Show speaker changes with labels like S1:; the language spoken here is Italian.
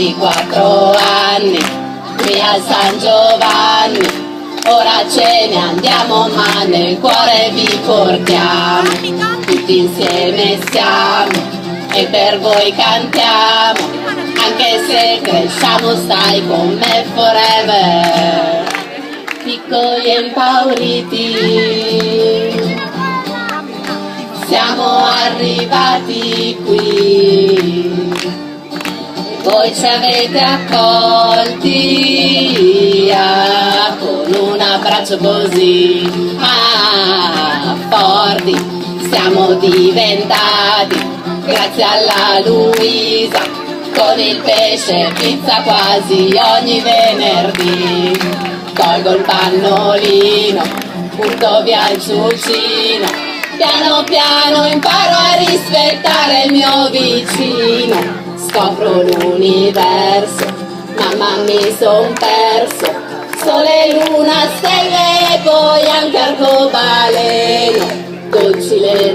S1: 24 anni, qui a San Giovanni. Ora ce ne andiamo ma nel cuore vi portiamo, tutti insieme siamo e per voi cantiamo, anche se cresciamo stai con me forever, piccoli e impauriti, siamo arrivati qui, voi ci avete accolti con un abbraccio così forti, siamo diventati grazie alla Luisa, con il pesce e pizza quasi ogni venerdì. Tolgo il pannolino, butto via il ciucino, piano piano imparo a rispettare il mio vicino. Scopro l'universo, mamma mi son perso, sole, luna, stelle e poi anche arcobaleno, dolci le